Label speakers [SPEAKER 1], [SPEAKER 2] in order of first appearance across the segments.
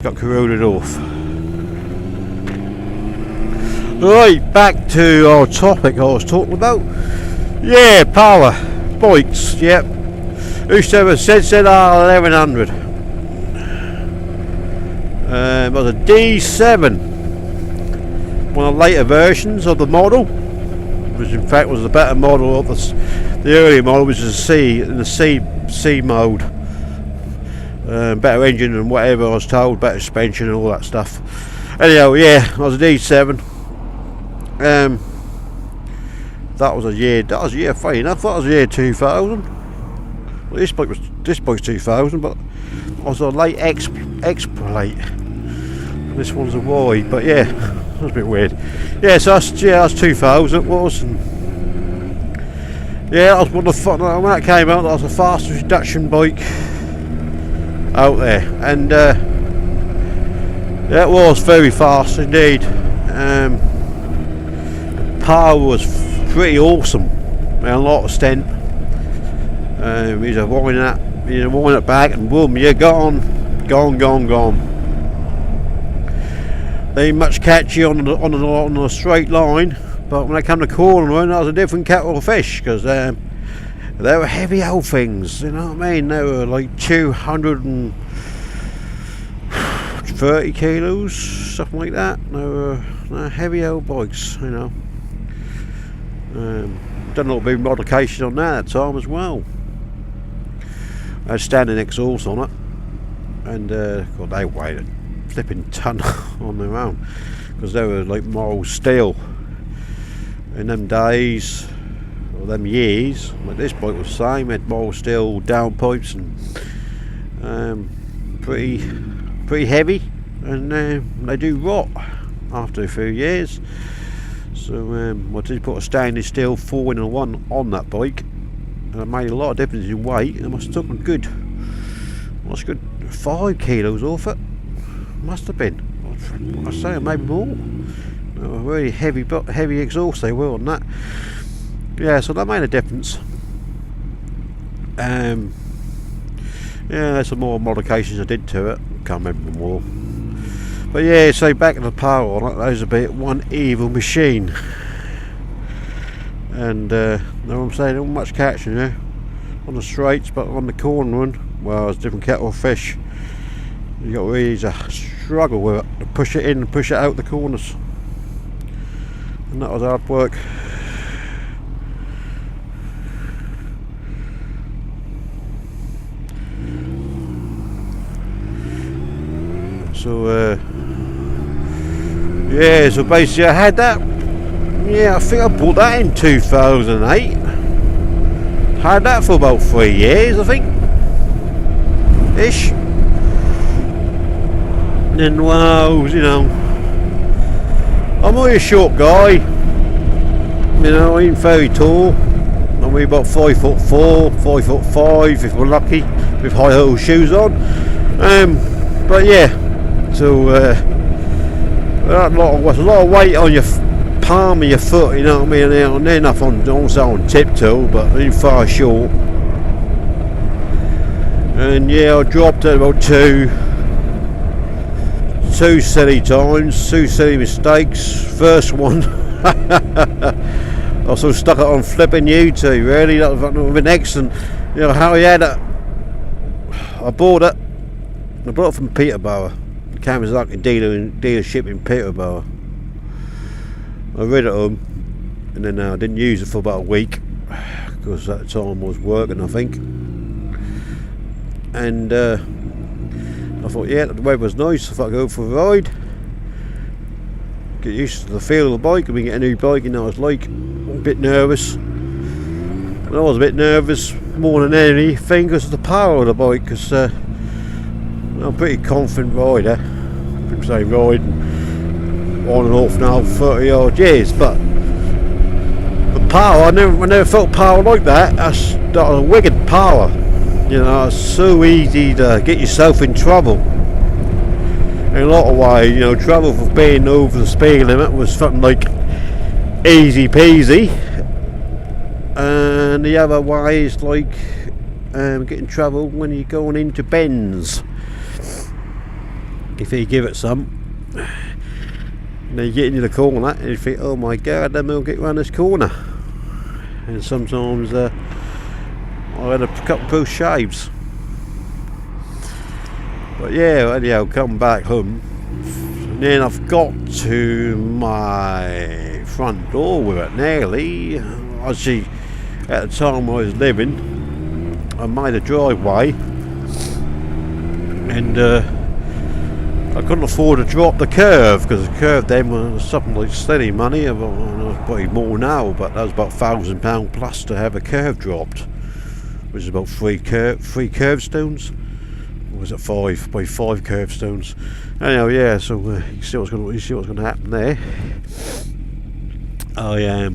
[SPEAKER 1] got corroded off. Right, back to our topic I was talking about. Yeah, power bikes. Yep. Used to have a ZZR 1100. It was a D7. One of the later versions of the model, which in fact was the better model of the earlier model, which is a C in the C mode. Better engine and whatever I was told, better suspension and all that stuff. Anyhow, yeah, I was a D7. That was year funny enough, that was year 2000. Well, this bike's 2000, but I was a late X plate. And this one's a Y, but yeah, that was a bit weird. Yeah, so that's 2000 it was. And yeah, that was one of the when that came out, that was the fastest reduction bike out there, and yeah, it was very fast indeed. Power was pretty awesome, and a lot of stent. He's a winding it back, and boom, you're gone. They ain't much catchy on the straight line, but when they come to cornering, that was a different kettle of fish, because they were heavy old things. You know what I mean? They were like 230 kilos, something like that. They were heavy old bikes, you know. Done a little bit of modification on that time as well. I had standing exhaust on it, and God, they weighed a flipping ton on their own, because they were like moral steel in them days or them years. Like this bike was the same, had moral steel downpipes and pretty heavy, and they do rot after a few years. So I did put a stainless steel 4-in-1 on that bike, and it made a lot of difference in weight. It must have took a good 5 kilos off it. Must have been. I say maybe more. Really heavy exhaust they were on that. Yeah, so that made a difference. Yeah, there's some more modifications I did to it. Can't remember more. But yeah, so back to the power on it, those a bit one evil machine. And know what I'm saying, not much catch, you know, on the straights, but on the corner one, well, it's a different kettle of fish. You got to really struggle with it, to push it in and push it out the corners, and that was hard work. So yeah, so basically I had that. Yeah, I think I bought that in 2008. Had that for about 3 years, I think, ish. And then, well, you know, I'm only a short guy. You know, I ain't very tall. I'm only about 5'4", 5'5" if we're lucky, with high heel shoes on. But yeah, so that's a lot of weight on your palm of your foot, you know what I mean? And they're enough also on tiptoe, but I ain't far short. And yeah, I dropped at about two silly times, 2 silly mistakes. First one, I sort of stuck it on flipping YouTube. Really, that would have been excellent. You know how he had it. I bought it from Peterborough, the Kawasaki dealership in Peterborough. I read it home, and then I didn't use it for about a week, because at the time I was working, I think. And I thought, yeah, the weather was nice, I thought I'd go for a ride, get used to the feel of the bike. And we get a new bike, and I was like a bit nervous. And I was a bit nervous more than anything because of the power of the bike, because I'm a pretty confident rider. People say riding on and off now 30 odd years, but the power, I never felt power like that. That's a wicked power. You know, it's so easy to get yourself in trouble in a lot of ways. You know, trouble for being over the speed limit was something like easy peasy, and the other way is like getting trouble when you're going into bends. if you give it some, then you get into the corner and you think, oh my god, then we'll get around this corner. And sometimes I had a couple of shaves. But yeah, anyhow, come back home. And then I've got to my front door with it nearly. Actually, at the time I was living, I made a driveway, and I couldn't afford to drop the curve, because the curve then was something like steady money. Probably more now, but that was about £1,000 plus to have a curve dropped, which is about three curve stones. Or was it five? By 5 curve stones. Anyhow, yeah. So you see what's going to happen there. I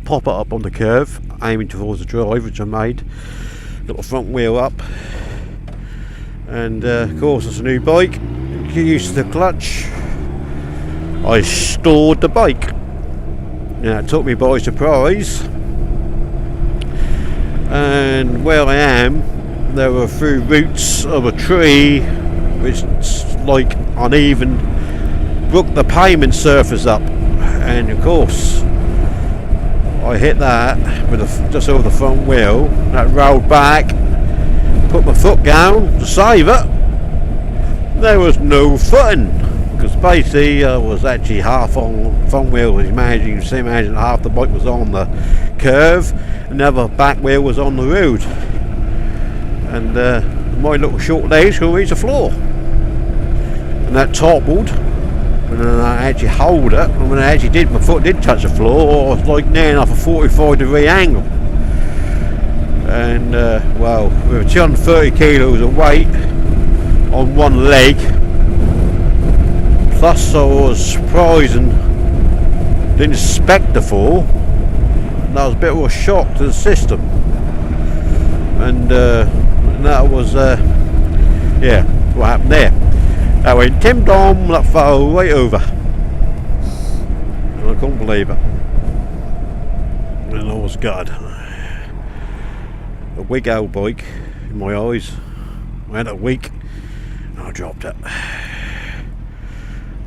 [SPEAKER 1] pop it up on the curve, aiming towards the drive, which I made. Got the front wheel up, and of course it's a new bike. Get used to the clutch. I stored the bike. Now it took me by surprise, and where I am, there were a few roots of a tree which like uneven, broke the pavement surface up, and of course I hit that with just over the front wheel. That rolled back, put my foot down to save it. There was no footing, because basically I was actually half on front wheel. Imagine half the bike was on the curve and the other back wheel was on the road, and my little short legs couldn't reach the floor, and that toppled. And then I actually hold it, and when I actually did, my foot did touch the floor. I was like near enough a 45-degree angle, and well, with 230 kilos of weight on one leg, plus I was surprised and didn't expect the fall. That was a bit of a shock to the system, and that was yeah, what happened there. I went Tim Dom, that fell right over, and I couldn't believe it, and I was gutted. A weak old bike in my eyes. I had a week and I dropped it,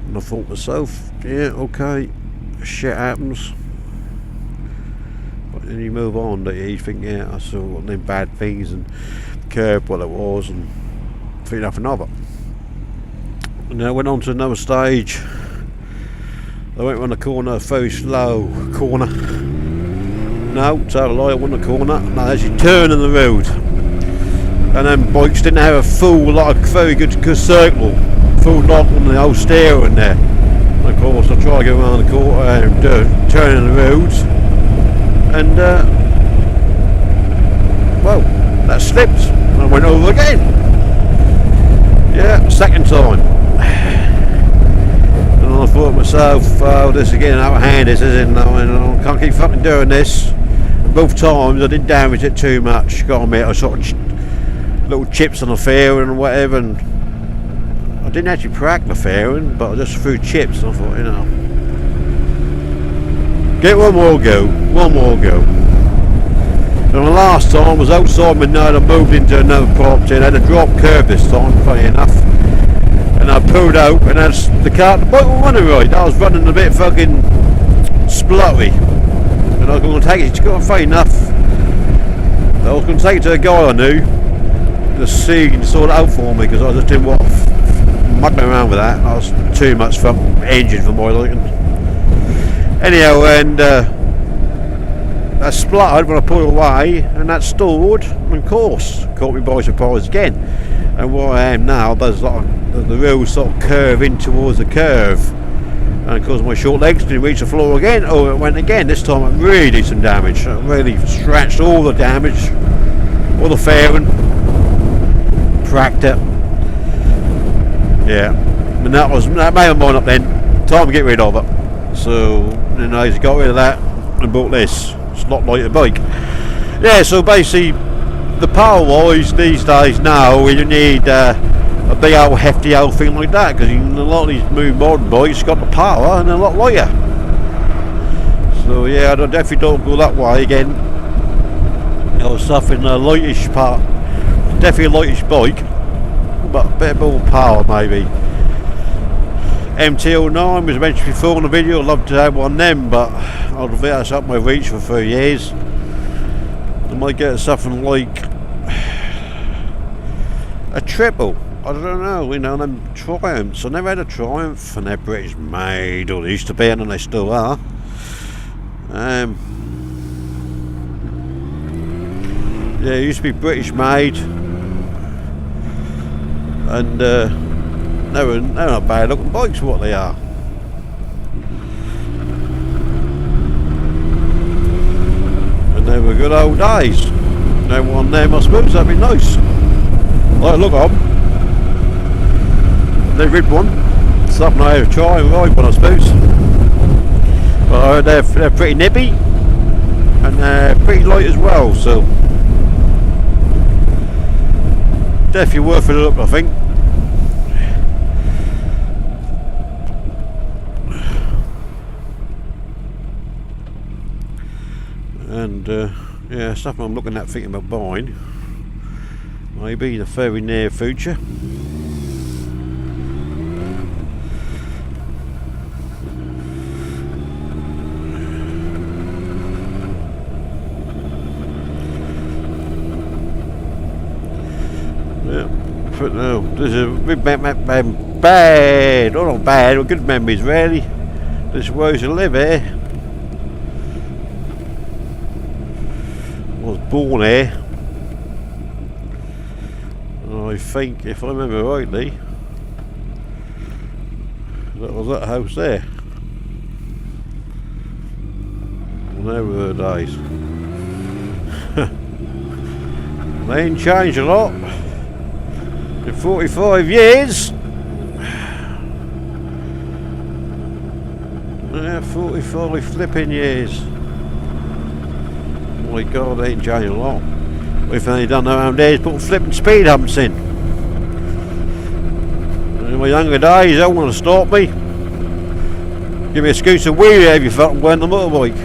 [SPEAKER 1] and I thought to myself, yeah, okay, shit happens, but then you move on, don't you? You think, yeah, I saw them bad things and curb what it was, and think nothing of it. And then I went on to another stage. I went around the corner, a very slow corner. No, tell a lie, I wasn't a corner. No, actually turning the road. And then bikes didn't have a full, like a very good circle, full lock on the old steering there. And of course, I tried to go around the corner and turning the road, and well, that slipped. And I went over again. Yeah, second time. And I thought to myself, oh, this is getting out of hand, this isn't, I can't keep fucking doing this. And both times I didn't damage it too much. Got me a sort of little chips on the fairing and whatever, and I didn't actually crack the fairing, but I just threw chips, and I thought, you know, get one more go. And the last time I was outside midnight, I moved into another property and had a drop curve this time, funny enough. And I pulled out, and as the bike was running right. I was running a bit fucking spluttery. And I was going to take it, funny enough, I was going to take it to a guy I knew to see and sort it out for me, because I just didn't want mucking around with that. I was too much for engine for my liking. Anyhow, and that spluttered when I pulled away, and that stalled, and of course caught me by surprise again. And where I am now, there's like the real sort of curve in towards the curve, and of course my short legs didn't reach the floor again. Oh, it went again. This time it really did some damage. It really scratched all the damage, all the fairing, cracked it. Yeah, and that made my mind up then. Time to get rid of it. So then I just got rid of that and bought this. It's a lot lighter bike. Yeah, so basically the power wise these days now, you need a big old hefty old thing like that, because a lot of these new modern bikes got the power and they're a lot lighter. So yeah, I definitely don't go that way again. I was suffering a lightish part, definitely a lightish bike, but a bit more power maybe. MT-09 was mentioned before in the video. I'd love to have one then, but I don't think that's up my reach for 3 years. I might get something like a triple. I don't know, you know, them Triumphs. I never had a Triumph, and they're British made, or they used to be, and they still are. Yeah, it used to be British made, and they're not bad looking bikes for what they are. And they were good old days. No one there, I suppose, that'd be nice. Like, look on. They ripped one. Something I had to try and ride one, I suppose. But they're pretty nippy, and they're pretty light as well, so definitely worth a look, I think. And yeah, something I'm looking at, thinking about buying, maybe in the very near future. But no, there's a big bad, or not bad, or good memories really. This is where I used to live here. I was born here. And I think, if I remember rightly, that was that house there. Well, they were the days. They ain't changed a lot. In 45 years. Yeah, 45 flipping years. My God, they ain't changed a lot. If they done nowadays, put flipping speed humps in. In my younger days, they want to stop me. Give me a scooter wheelie if you fucking went on the motorbike.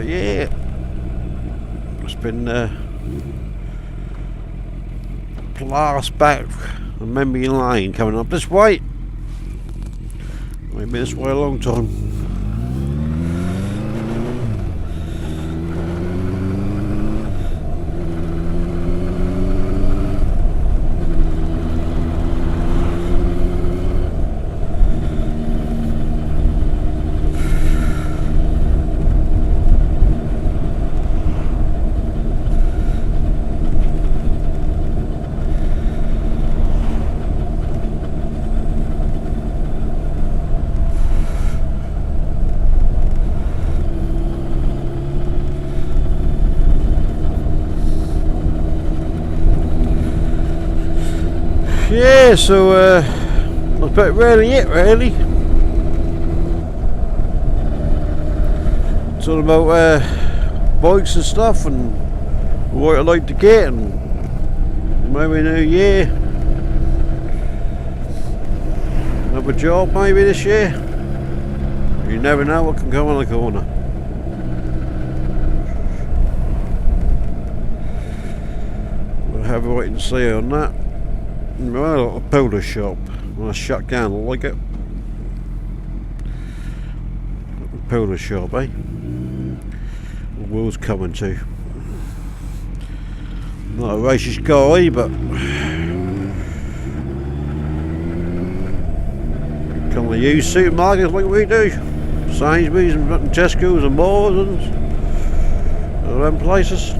[SPEAKER 1] Yeah, it's been blast back on memory lane coming up this way. Maybe this way a long time. Yeah, so that's about really it, really. It's all about bikes and stuff, and what I like to get, and maybe new year, another job maybe this year. You never know what can come on the corner. We'll have a wait and see on that. Well, a powder shop. When I shut down, I like it. Powder shop, eh? The world's coming to. Not a racist guy, but come to use supermarkets like we do. Sainsbury's and Tesco's and Morrisons. All them places.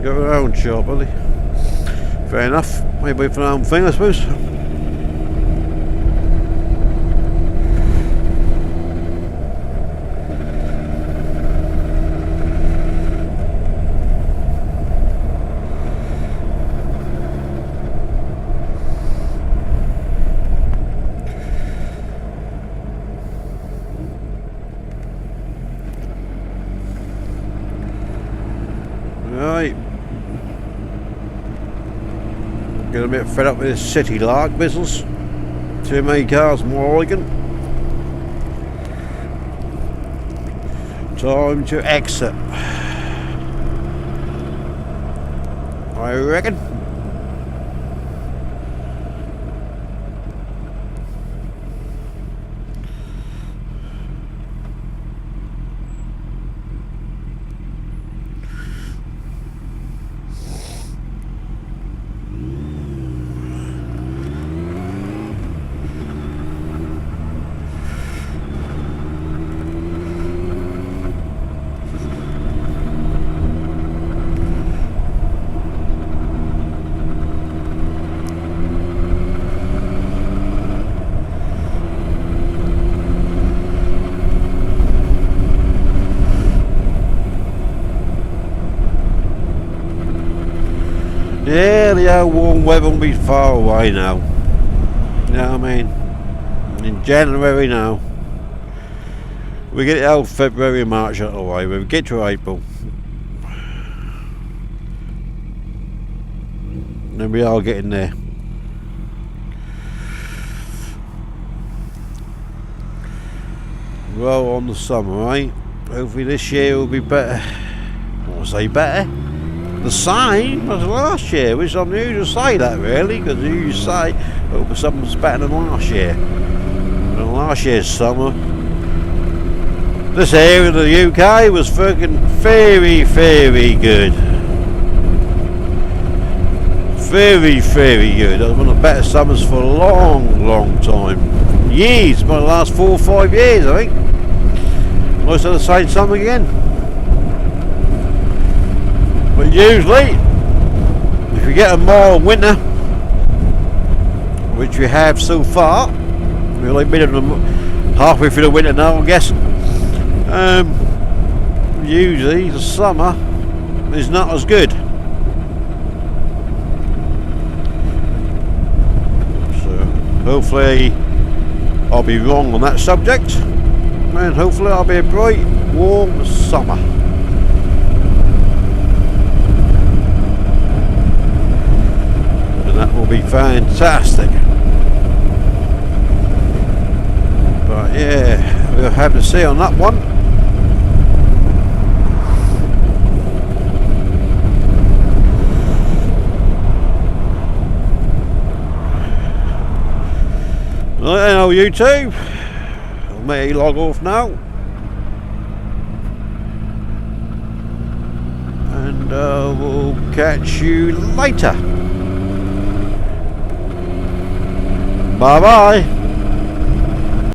[SPEAKER 1] Go around shop, really. Fair enough. Maybe for our own thing, I suppose. Right. Get a bit fed up with this city lark business. Too many cars in Oregon. Time to exit, I reckon. Yeah, the old warm weather will be far away now. You know what I mean? In January now. We get the old February and March out of the way. We get to April. Then we are getting there. Well, on the summer, right? Hopefully this year will be better. I want to say better. The same as last year, which I'm usually say that really, because you usually say, oh, but something's better than last year. And last year's summer, this area of the UK was fucking very, very good. Very, very good. That was one of the better summers for a long, long time. Years, about the last 4 or 5 years, I think. Most of the same summer again. But usually, if you get a mild winter, which we have so far, we're like halfway through the winter now, I'm guessing. Usually the summer is not as good. So hopefully I'll be wrong on that subject, and hopefully I'll be a bright, warm summer. That will be fantastic. But yeah, we'll have to see on that one. Right then, old YouTube, I'll make you log off now. And we'll catch you later. Bye bye.